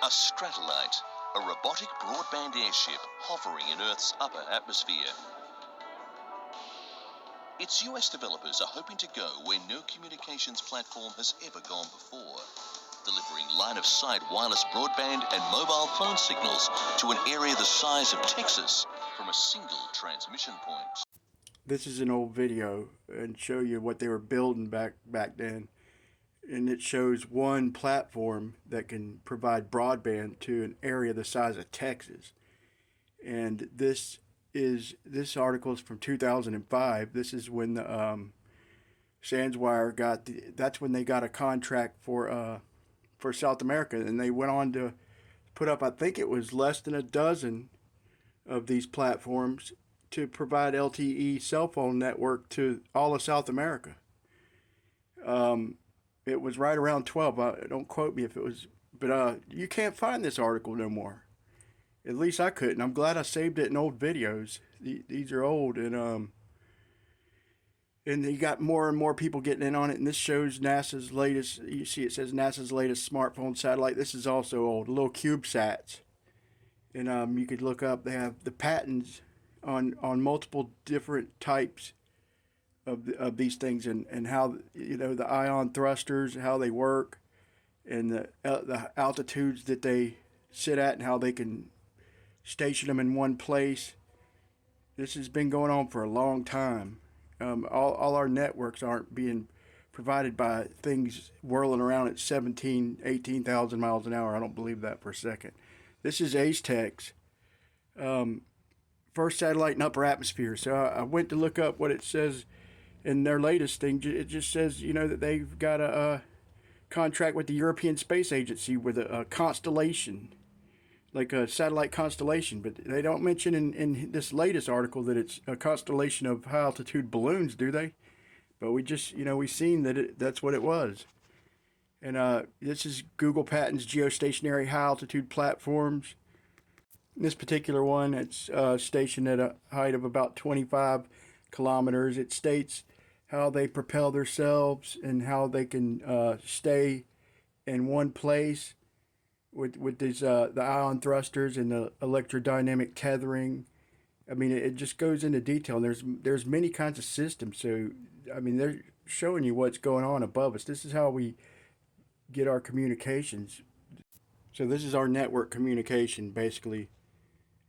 A Stratolite, a robotic broadband airship hovering in Earth's upper atmosphere. Its US developers are hoping to go where no communications platform has ever gone before, delivering line-of-sight wireless broadband and mobile phone signals to an area the size of Texas from a single transmission point. This is an old video and show you what they were building back then. And it shows one platform that can provide broadband to an area the size of Texas. And this article is from 2005. This is when the SansWire got that's when they got a contract for South America, and they went on to put up, I think it was less than a dozen of these platforms to provide LTE cell phone network to all of South America. It was right around 12. Don't quote me if it was, but you can't find this article no more. At least I couldn't. I'm glad I saved it in old videos. These are old, and you got more and more people getting in on it. And this shows NASA's latest. You see, it says NASA's latest smartphone satellite. This is also old, little CubeSats. And you could look up. They have the patents on multiple different types of these things, and how, you know, the ion thrusters, how they work, and the altitudes that they sit at, and how they can station them in one place. This has been going on for a long time. All our networks aren't being provided by things whirling around at 18,000 miles an hour. I don't believe that for a second. This is Ace-Tech's first satellite in upper atmosphere. So I went to look up what it says in their latest thing. It just says, you know, that they've got a contract with the European Space Agency with a constellation, like a satellite constellation. But they don't mention in this latest article that it's a constellation of high altitude balloons, do they? But we just, you know, we've seen that that's what it was. And this is Google Patents geostationary high altitude platforms. This particular one, it's stationed at a height of about 25 kilometers. It states how they propel themselves and how they can stay in one place with these the ion thrusters and the electrodynamic tethering. I mean, it just goes into detail. There's many kinds of systems. So I mean, they're showing you what's going on above us. This is how we get our communications. So this is our network communication, basically,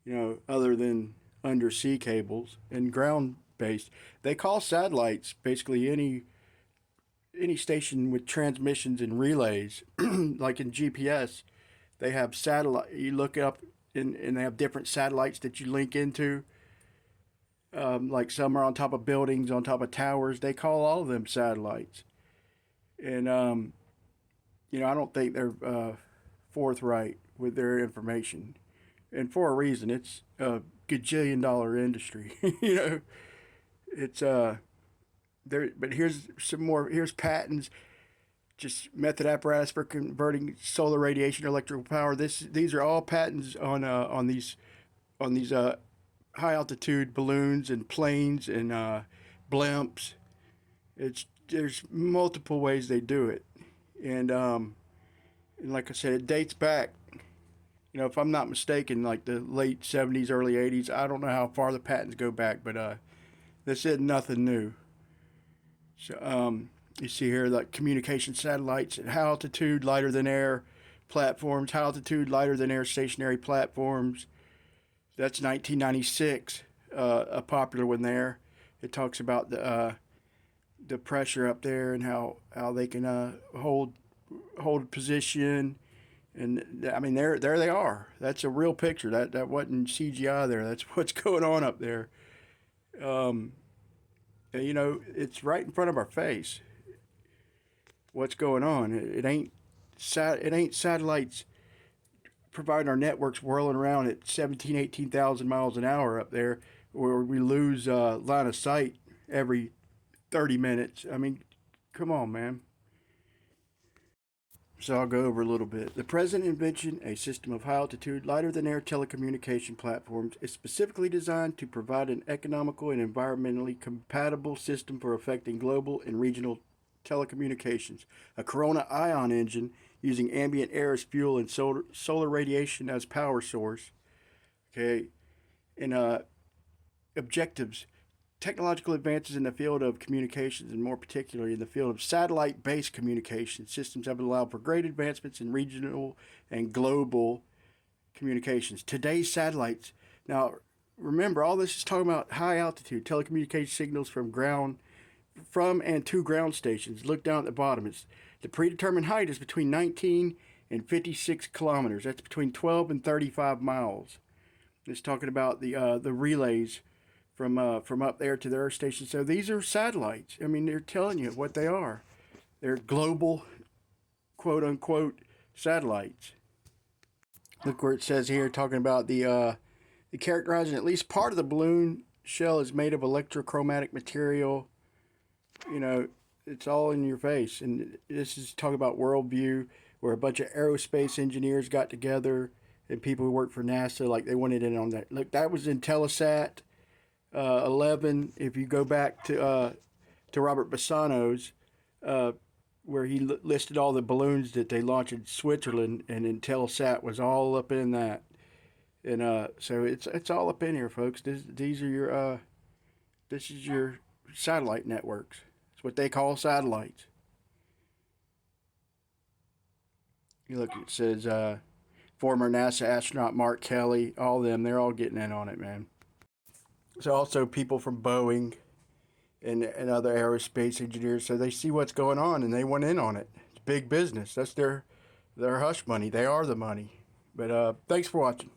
you know, other than undersea cables and ground based. They call satellites basically any station with transmissions and relays. Like in GPS, they have satellite. You look up and they have different satellites that you link into. Like some are on top of buildings, on top of towers. They call all of them satellites. And you know, I don't think they're forthright with their information, and for a reason. It's a gajillion-dollar industry. You know, it's there. But here's some more. Here's patents. Just method apparatus for converting solar radiation to electrical power. These are all patents on these high altitude balloons and planes and blimps. There's multiple ways they do it, and like I said, it dates back. You know, if I'm not mistaken, like the late 70s, early 80s. I don't know how far the patents go back, but this is nothing new. So you see here, like communication satellites at high altitude, lighter than air platforms, high altitude, lighter than air stationary platforms. That's 1996, a popular one there. It talks about the pressure up there and how they can hold position. And I mean, there they are. That's a real picture. That wasn't CGI there. That's what's going on up there. You know, it's right in front of our face. What's going on? It ain't satellites providing our networks whirling around at 18,000 miles an hour up there, where we lose line of sight every 30 minutes. I mean, come on, man. So I'll go over a little bit. The present invention, a system of high-altitude, lighter-than-air telecommunication platforms, is specifically designed to provide an economical and environmentally compatible system for affecting global and regional telecommunications. A Corona ion engine using ambient air as fuel and solar radiation as power source. Okay, and objectives. Technological advances in the field of communications, and more particularly in the field of satellite-based communication systems, have allowed for great advancements in regional and global communications. Today's satellites. Now, remember, all this is talking about high altitude telecommunication signals from and to ground stations. Look down at the bottom. The predetermined height is between 19 and 56 kilometers. That's between 12 and 35 miles. It's talking about the relays from up there to the Earth station. So these are satellites. I mean, they're telling you what they are. They're global, quote unquote, satellites. Look where it says here, talking about the characterizing at least part of the balloon shell is made of electrochromatic material. You know, it's all in your face. And this is talking about worldview, where a bunch of aerospace engineers got together and people who work for NASA, like they wanted in on that. Look, that was in Telesat 11. If you go back to Robert Bassano's, where he listed all the balloons that they launched in Switzerland, and then Telesat was all up in that. And so it's all up in here, folks. These are your this is your satellite networks. It's what they call satellites. You look, it says former NASA astronaut Mark Kelly, all of them, they're all getting in on it, man. So also people from Boeing and other aerospace engineers, so they see what's going on and they went in on it. It's big business. That's their hush money. They are the money. But thanks for watching.